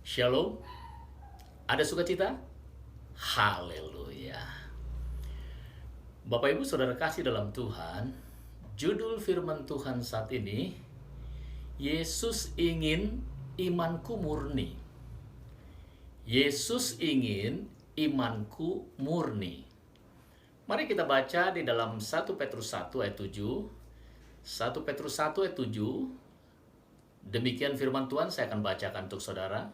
Shalom, ada sukacita? Haleluya. Bapak Ibu Saudara kasih dalam Tuhan, judul firman Tuhan saat ini, Yesus ingin imanku murni. Yesus ingin imanku murni. Mari kita baca di dalam 1 Petrus 1 ayat 7. 1 Petrus 1 ayat 7. Demikian firman Tuhan, saya akan bacakan untuk saudara.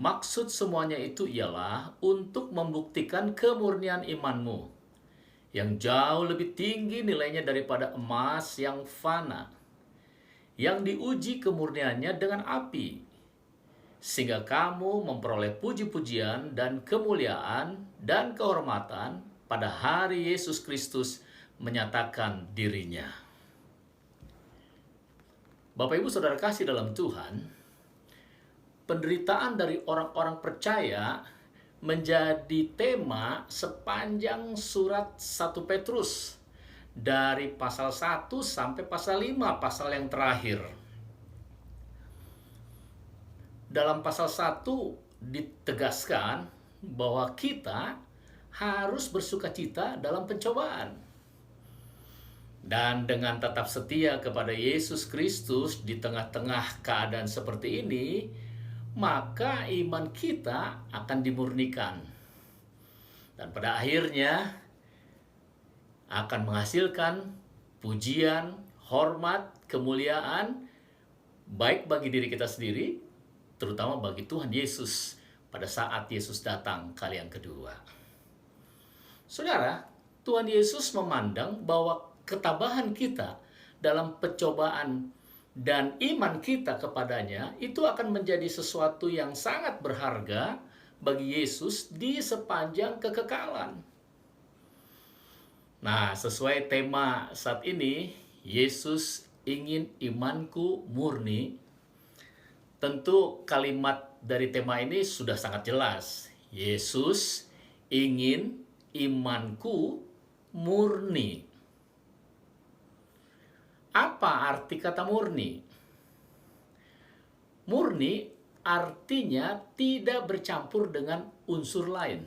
Maksud semuanya itu ialah untuk membuktikan kemurnian imanmu, yang jauh lebih tinggi nilainya daripada emas yang fana, yang diuji kemurniannya dengan api, sehingga kamu memperoleh puji-pujian dan kemuliaan dan kehormatan pada hari Yesus Kristus menyatakan dirinya. Bapak Ibu Saudara kasih dalam Tuhan, penderitaan dari orang-orang percaya menjadi tema sepanjang surat 1 Petrus, dari pasal 1 sampai pasal 5, pasal yang terakhir. Dalam pasal 1 ditegaskan bahwa kita harus bersukacita dalam pencobaan. Dan dengan tetap setia kepada Yesus Kristus di tengah-tengah keadaan seperti ini, maka iman kita akan dimurnikan. Dan pada akhirnya akan menghasilkan pujian, hormat, kemuliaan, baik bagi diri kita sendiri, terutama bagi Tuhan Yesus pada saat Yesus datang kali yang kedua. Saudara, Tuhan Yesus memandang bahwa ketabahan kita dalam pencobaan dan iman kita kepadanya itu akan menjadi sesuatu yang sangat berharga bagi Yesus di sepanjang kekekalan. Nah, sesuai tema saat ini, Yesus ingin imanku murni. Tentu kalimat dari tema ini sudah sangat jelas. Yesus ingin imanku murni. Apa arti kata murni? Murni artinya tidak bercampur dengan unsur lain.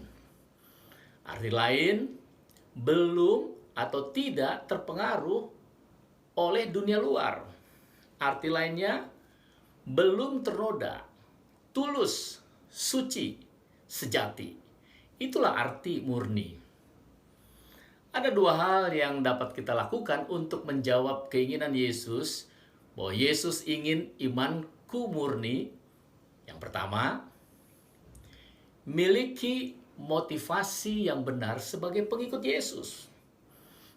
Arti lain, belum atau tidak terpengaruh oleh dunia luar. Arti lainnya, belum ternoda, tulus, suci, sejati. Itulah arti murni. Ada dua hal yang dapat kita lakukan untuk menjawab keinginan Yesus bahwa Yesus ingin imanku murni. Yang pertama, miliki motivasi yang benar sebagai pengikut Yesus.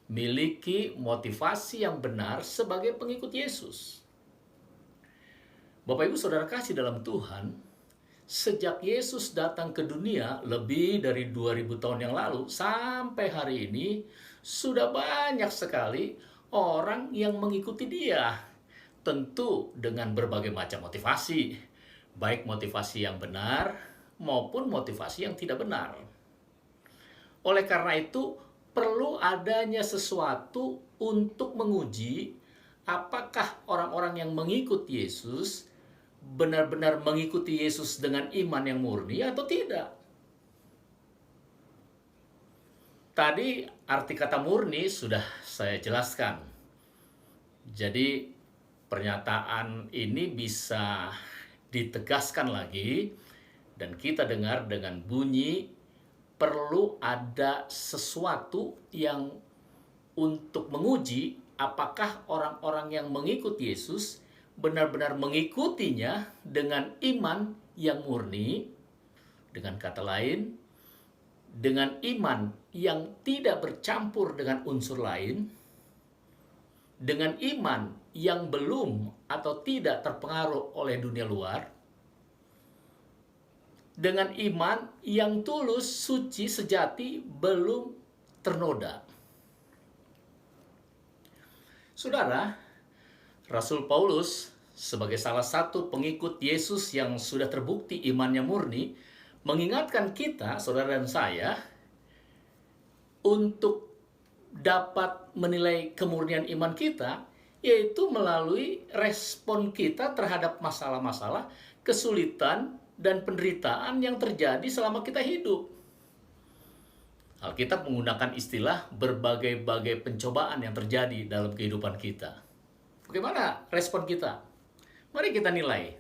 Miliki motivasi yang benar sebagai pengikut Yesus. Bapak Ibu Saudara kasih dalam Tuhan, sejak Yesus datang ke dunia lebih dari 2000 tahun yang lalu sampai hari ini, sudah banyak sekali orang yang mengikuti dia. Tentu dengan berbagai macam motivasi, baik motivasi yang benar maupun motivasi yang tidak benar. Oleh karena itu, perlu adanya sesuatu untuk menguji apakah orang-orang yang mengikuti Yesus benar-benar mengikuti Yesus dengan iman yang murni atau tidak. Tadi arti kata murni sudah saya jelaskan. Jadi pernyataan ini bisa ditegaskan lagi dan kita dengar dengan bunyi perlu ada sesuatu yang untuk menguji apakah orang-orang yang mengikuti Yesus benar-benar mengikutinya dengan iman yang murni. Dengan kata lain, dengan iman yang tidak bercampur dengan unsur lain, dengan iman yang belum atau tidak terpengaruh oleh dunia luar, dengan iman yang tulus, suci, sejati, belum ternoda. Saudara, Rasul Paulus sebagai salah satu pengikut Yesus yang sudah terbukti imannya murni, mengingatkan kita, saudara dan saya, untuk dapat menilai kemurnian iman kita, yaitu melalui respon kita terhadap masalah-masalah kesulitan, dan penderitaan yang terjadi selama kita hidup. Alkitab menggunakan istilah berbagai-bagai pencobaan yang terjadi dalam kehidupan kita. Bagaimana respon kita? Mari kita nilai.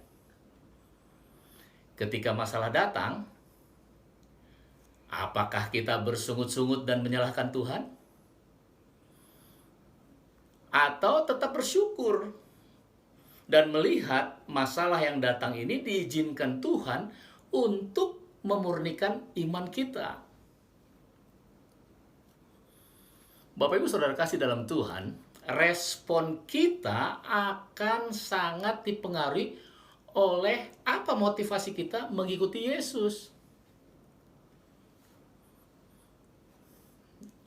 Ketika masalah datang, apakah kita bersungut-sungut dan menyalahkan Tuhan? Atau tetap bersyukur dan melihat masalah yang datang ini diizinkan Tuhan untuk memurnikan iman kita? Bapak Ibu Saudara kasih dalam Tuhan, respon kita akan sangat dipengaruhi oleh apa motivasi kita mengikuti Yesus.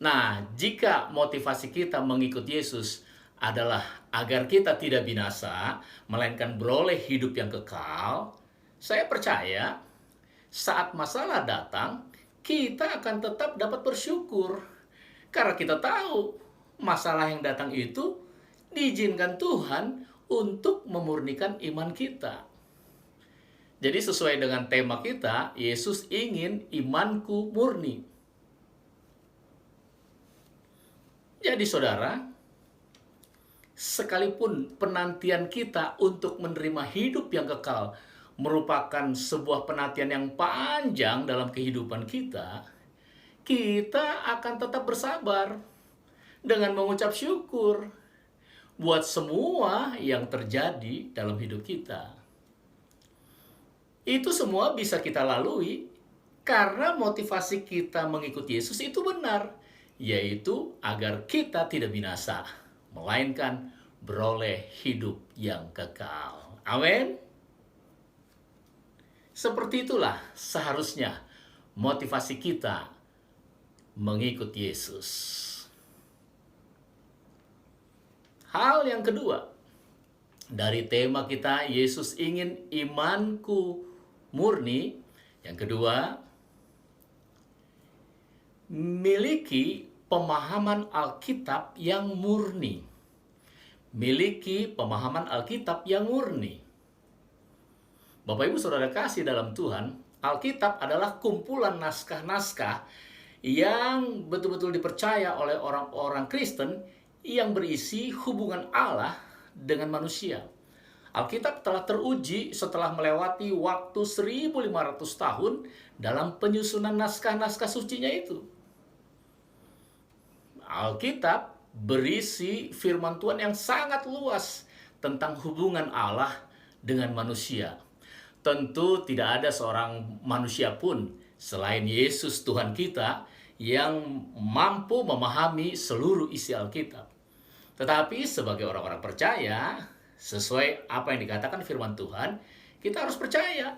Nah, jika motivasi kita mengikuti Yesus adalah agar kita tidak binasa, melainkan beroleh hidup yang kekal, saya percaya saat masalah datang, kita akan tetap dapat bersyukur. Karena kita tahu masalah yang datang itu diizinkan Tuhan untuk memurnikan iman kita. Jadi sesuai dengan tema kita, Yesus ingin imanku murni. Jadi saudara, sekalipun penantian kita untuk menerima hidup yang kekal merupakan sebuah penantian yang panjang dalam kehidupan kita, kita akan tetap bersabar dengan mengucap syukur buat semua yang terjadi dalam hidup kita. Itu semua bisa kita lalui karena motivasi kita mengikuti Yesus itu benar, yaitu agar kita tidak binasa, melainkan beroleh hidup yang kekal. Amin. Seperti itulah seharusnya motivasi kita mengikuti Yesus. Hal yang kedua, dari tema kita Yesus ingin imanku murni. Yang kedua, miliki pemahaman Alkitab yang murni. Miliki pemahaman Alkitab yang murni. Bapak Ibu Saudara kasih dalam Tuhan, Alkitab adalah kumpulan naskah-naskah yang betul-betul dipercaya oleh orang-orang Kristen yang berisi hubungan Allah dengan manusia. Alkitab telah teruji setelah melewati waktu 1500 tahun dalam penyusunan naskah-naskah sucinya itu. Alkitab berisi firman Tuhan yang sangat luas tentang hubungan Allah dengan manusia. Tentu tidak ada seorang manusia pun selain Yesus Tuhan kita yang mampu memahami seluruh isi Alkitab. Tetapi sebagai orang-orang percaya, sesuai apa yang dikatakan firman Tuhan, kita harus percaya.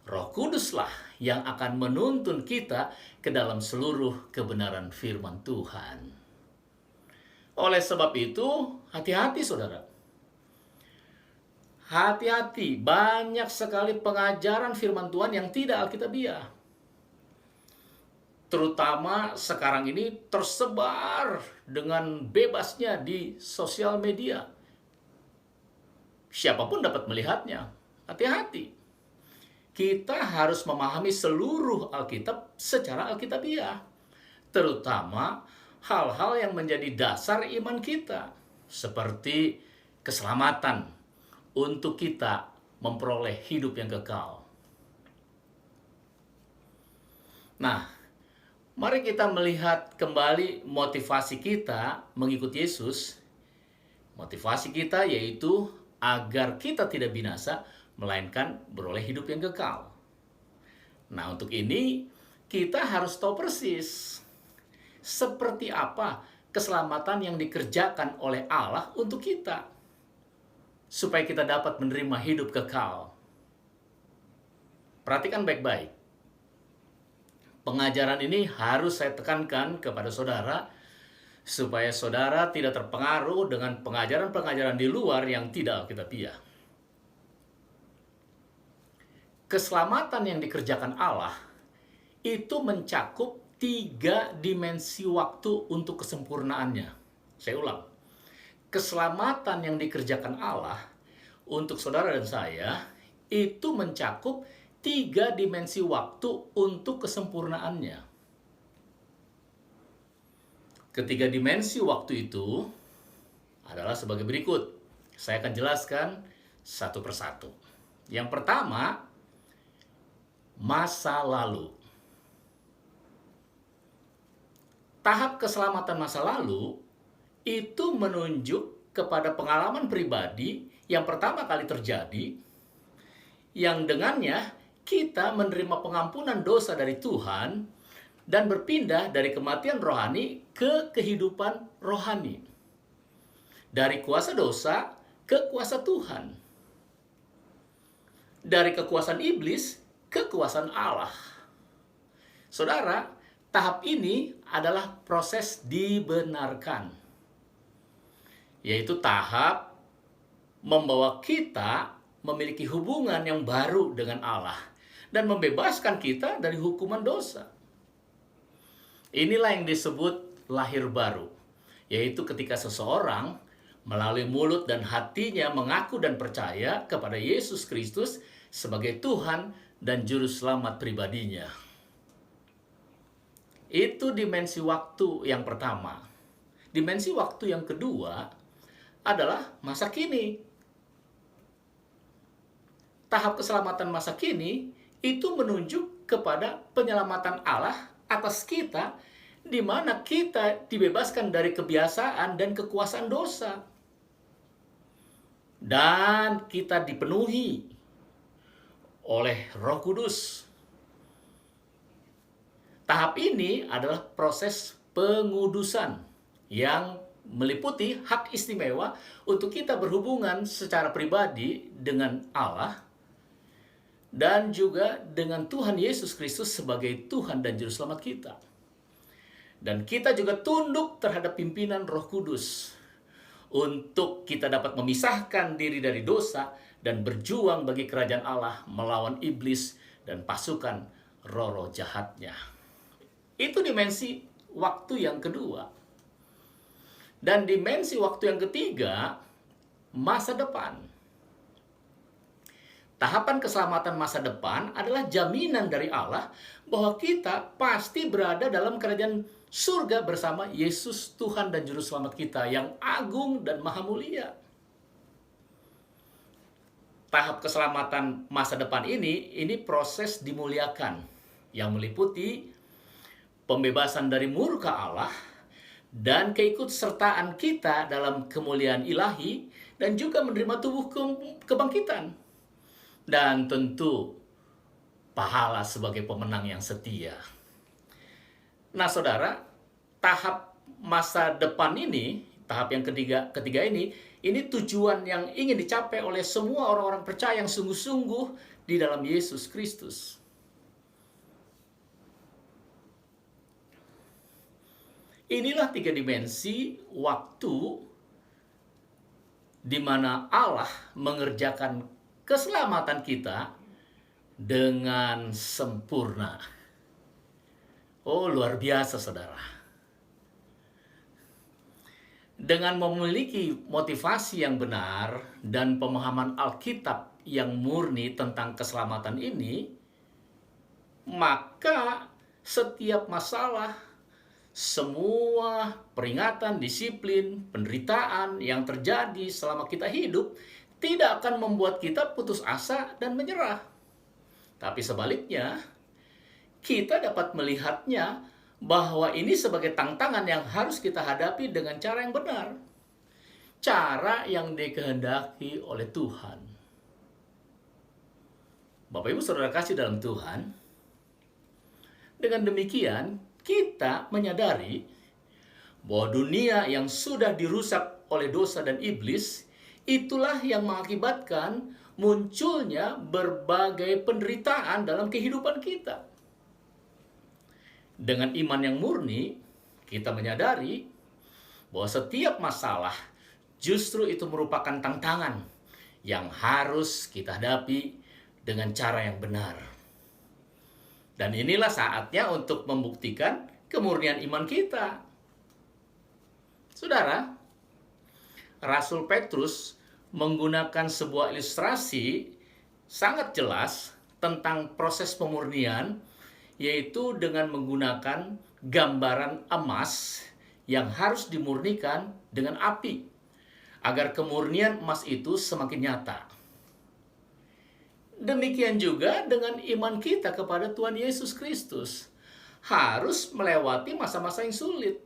Roh Kuduslah yang akan menuntun kita ke dalam seluruh kebenaran firman Tuhan. Oleh sebab itu, hati-hati saudara. Hati-hati, banyak sekali pengajaran firman Tuhan yang tidak alkitabiah. Terutama sekarang ini tersebar dengan bebasnya di sosial media. Siapapun dapat melihatnya. Hati-hati. Kita harus memahami seluruh Alkitab secara alkitabiah. Terutama hal-hal yang menjadi dasar iman kita. Seperti keselamatan untuk kita memperoleh hidup yang kekal. Nah, mari kita melihat kembali motivasi kita mengikuti Yesus. Motivasi kita yaitu agar kita tidak binasa, melainkan beroleh hidup yang kekal. Nah, untuk ini kita harus tahu persis seperti apa keselamatan yang dikerjakan oleh Allah untuk kita, supaya kita dapat menerima hidup kekal. Perhatikan baik-baik. Pengajaran ini harus saya tekankan kepada saudara, supaya saudara tidak terpengaruh dengan pengajaran-pengajaran di luar yang tidak alkitabiah. Keselamatan yang dikerjakan Allah itu mencakup 3 dimensi waktu untuk kesempurnaannya. Saya ulang. Keselamatan yang dikerjakan Allah untuk saudara dan saya itu mencakup 3 dimensi waktu untuk kesempurnaannya. Ketiga dimensi waktu itu adalah sebagai berikut. Saya akan jelaskan satu persatu. Yang pertama, masa lalu. Tahap keselamatan masa lalu itu menunjuk kepada pengalaman pribadi yang pertama kali terjadi, yang dengannya kita menerima pengampunan dosa dari Tuhan dan berpindah dari kematian rohani ke kehidupan rohani. Dari kuasa dosa ke kuasa Tuhan. Dari kekuasaan iblis ke kekuasaan Allah. Saudara, tahap ini adalah proses dibenarkan. Yaitu tahap membawa kita memiliki hubungan yang baru dengan Allah dan membebaskan kita dari hukuman dosa. Inilah yang disebut lahir baru, yaitu ketika seseorang melalui mulut dan hatinya mengaku dan percaya kepada Yesus Kristus sebagai Tuhan dan Juru Selamat pribadinya. Itu dimensi waktu yang pertama. Dimensi waktu yang kedua adalah masa kini. Tahap keselamatan masa kini itu menunjuk kepada penyelamatan Allah atas kita, di mana kita dibebaskan dari kebiasaan dan kekuasaan dosa. Dan kita dipenuhi oleh Roh Kudus. Tahap ini adalah proses pengudusan yang meliputi hak istimewa untuk kita berhubungan secara pribadi dengan Allah dan juga dengan Tuhan Yesus Kristus sebagai Tuhan dan Juru Selamat kita. Dan kita juga tunduk terhadap pimpinan Roh Kudus untuk kita dapat memisahkan diri dari dosa dan berjuang bagi kerajaan Allah melawan iblis dan pasukan roh-roh jahatnya. Itu dimensi waktu yang kedua. Dan dimensi waktu yang ketiga, masa depan. Tahapan keselamatan masa depan adalah jaminan dari Allah bahwa kita pasti berada dalam kerajaan surga bersama Yesus Tuhan dan Juru Selamat kita yang agung dan maha mulia. Tahap keselamatan masa depan ini proses dimuliakan yang meliputi pembebasan dari murka Allah dan keikutsertaan kita dalam kemuliaan ilahi dan juga menerima tubuh kebangkitan. Dan tentu pahala sebagai pemenang yang setia. Nah, saudara, tahap masa depan ini, tahap yang ketiga ini tujuan yang ingin dicapai oleh semua orang-orang percaya yang sungguh-sungguh di dalam Yesus Kristus. Inilah 3 dimensi waktu di mana Allah mengerjakan keselamatan kita dengan sempurna. Oh, luar biasa, saudara. Dengan memiliki motivasi yang benar dan pemahaman Alkitab yang murni tentang keselamatan ini, maka setiap masalah, semua peringatan, disiplin, penderitaan yang terjadi selama kita hidup tidak akan membuat kita putus asa dan menyerah. Tapi sebaliknya, kita dapat melihatnya bahwa ini sebagai tantangan yang harus kita hadapi dengan cara yang benar. Cara yang dikehendaki oleh Tuhan. Bapak Ibu Saudara kasih dalam Tuhan, dengan demikian kita menyadari bahwa dunia yang sudah dirusak oleh dosa dan iblis, itulah yang mengakibatkan munculnya berbagai penderitaan dalam kehidupan kita. Dengan iman yang murni, kita menyadari bahwa setiap masalah justru itu merupakan tantangan yang harus kita hadapi dengan cara yang benar. Dan inilah saatnya untuk membuktikan kemurnian iman kita. Saudara, Rasul Petrus menggunakan sebuah ilustrasi sangat jelas tentang proses pemurnian, yaitu dengan menggunakan gambaran emas yang harus dimurnikan dengan api, agar kemurnian emas itu semakin nyata. Demikian juga dengan iman kita kepada Tuhan Yesus Kristus. Harus melewati masa-masa yang sulit,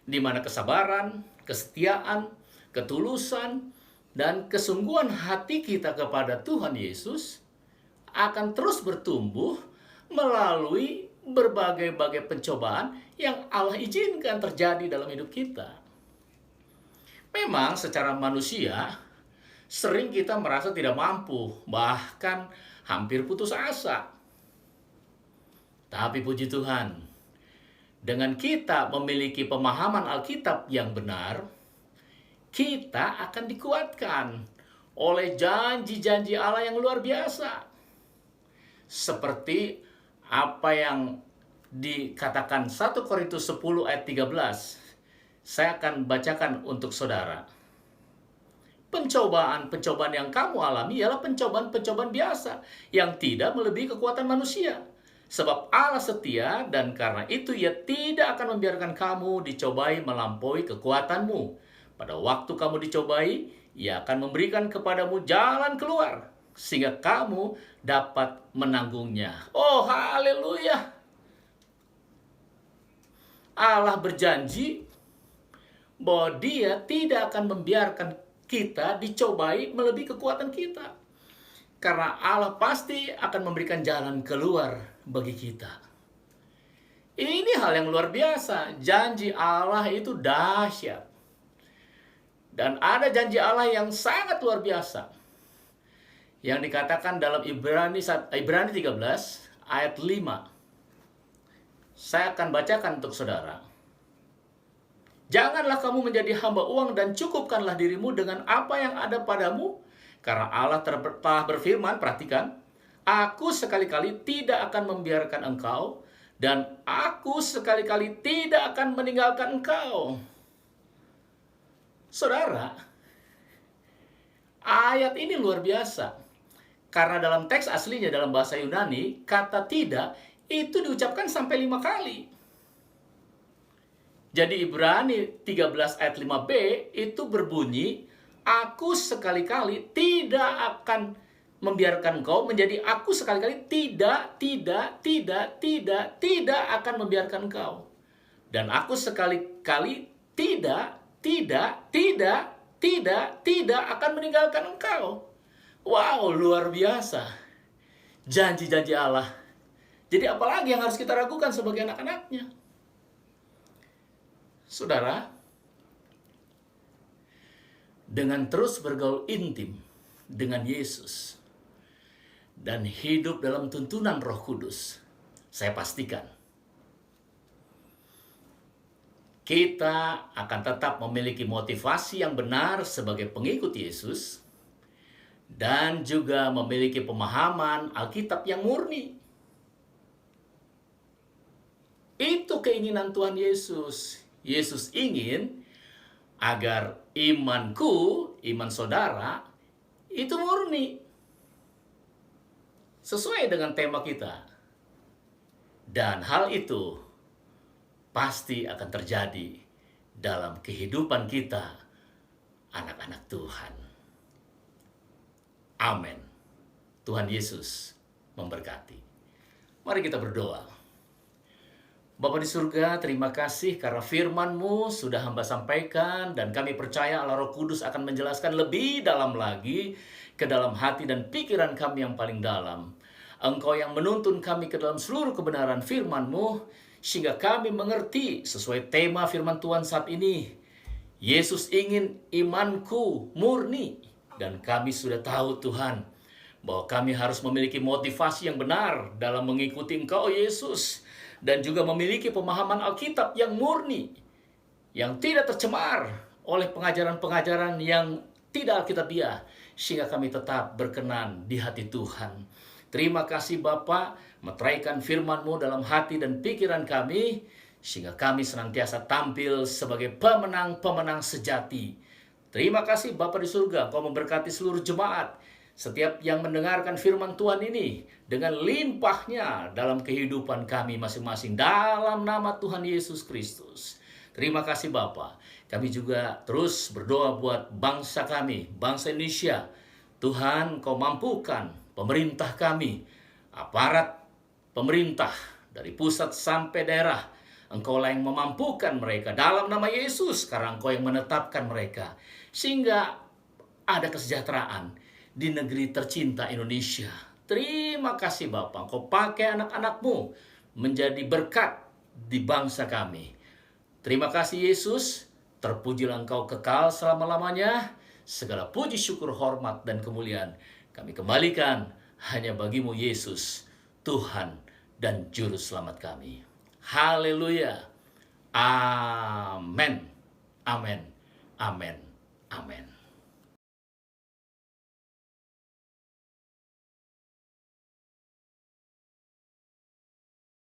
di mana kesabaran, kesetiaan, ketulusan, dan kesungguhan hati kita kepada Tuhan Yesus akan terus bertumbuh melalui berbagai-bagai pencobaan yang Allah izinkan terjadi dalam hidup kita. Memang secara manusia, sering kita merasa tidak mampu, bahkan hampir putus asa. Tapi puji Tuhan, dengan kita memiliki pemahaman Alkitab yang benar, kita akan dikuatkan oleh janji-janji Allah yang luar biasa. Seperti apa yang dikatakan 1 Korintus 10 ayat 13. Saya akan bacakan untuk saudara. Pencobaan-pencobaan yang kamu alami ialah pencobaan-pencobaan biasa yang tidak melebihi kekuatan manusia. Sebab Allah setia dan karena itu Ia tidak akan membiarkan kamu dicobai melampaui kekuatanmu. Pada waktu kamu dicobai, Ia akan memberikan kepadamu jalan keluar sehingga kamu dapat menanggungnya. Oh, haleluya! Allah berjanji bahwa Dia tidak akan membiarkan kita dicobai melebihi kekuatan kita. Karena Allah pasti akan memberikan jalan keluar bagi kita. Ini hal yang luar biasa. Janji Allah itu dahsyat. Dan ada janji Allah yang sangat luar biasa, yang dikatakan dalam Ibrani 13 ayat 5. Saya akan bacakan untuk saudara. Janganlah kamu menjadi hamba uang dan cukupkanlah dirimu dengan apa yang ada padamu. Karena Allah telah berfirman, perhatikan, Aku sekali-kali tidak akan membiarkan engkau, dan Aku sekali-kali tidak akan meninggalkan engkau. Saudara, ayat ini luar biasa. Karena dalam teks aslinya dalam bahasa Yunani, kata tidak itu diucapkan sampai 5 kali. Jadi Ibrani 13 ayat 5b itu berbunyi, Aku sekali-kali tidak akan membiarkan engkau, menjadi aku sekali-kali tidak akan membiarkan engkau. Dan aku sekali-kali tidak akan meninggalkan engkau. Wow, luar biasa. Janji-janji Allah. Jadi apalagi yang harus kita ragukan sebagai anak-anaknya? Saudara, dengan terus bergaul intim dengan Yesus dan hidup dalam tuntunan Roh Kudus, saya pastikan kita akan tetap memiliki motivasi yang benar sebagai pengikut Yesus dan juga memiliki pemahaman Alkitab yang murni. Itu keinginan Tuhan Yesus. Yesus ingin agar imanku, iman saudara, itu murni. Sesuai dengan tema kita. Dan hal itu pasti akan terjadi dalam kehidupan kita, anak-anak Tuhan. Amin. Tuhan Yesus memberkati. Mari kita berdoa. Bapa di surga, terima kasih karena firman-Mu sudah hamba sampaikan dan kami percaya Allah Roh Kudus akan menjelaskan lebih dalam lagi ke dalam hati dan pikiran kami yang paling dalam. Engkau yang menuntun kami ke dalam seluruh kebenaran firman-Mu sehingga kami mengerti sesuai tema firman Tuhan saat ini. Yesus ingin imanku murni dan kami sudah tahu Tuhan bahwa kami harus memiliki motivasi yang benar dalam mengikuti Engkau Yesus. Dan juga memiliki pemahaman Alkitab yang murni, yang tidak tercemar oleh pengajaran-pengajaran yang tidak Alkitabiah, sehingga kami tetap berkenan di hati Tuhan. Terima kasih Bapa, meteraikan firman-Mu dalam hati dan pikiran kami, sehingga kami senantiasa tampil sebagai pemenang-pemenang sejati. Terima kasih Bapa di surga, Engkau memberkati seluruh jemaat, setiap yang mendengarkan firman Tuhan ini dengan limpahnya dalam kehidupan kami masing-masing dalam nama Tuhan Yesus Kristus. Terima kasih Bapa. Kami juga terus berdoa buat bangsa kami, bangsa Indonesia. Tuhan, Kau mampukan pemerintah kami, aparat pemerintah dari pusat sampai daerah. Engkaulah yang memampukan mereka dalam nama Yesus. Sekarang Engkau yang menetapkan mereka sehingga ada kesejahteraan di negeri tercinta Indonesia. Terima kasih Bapak, Engkau pakai anak-anak-Mu menjadi berkat di bangsa kami. Terima kasih Yesus, terpujilah Engkau kekal selama-lamanya. Segala puji, syukur, hormat, dan kemuliaan kami kembalikan hanya bagi-Mu Yesus, Tuhan dan Juru Selamat kami. Haleluya. Amin. Amin. Amin. Amin.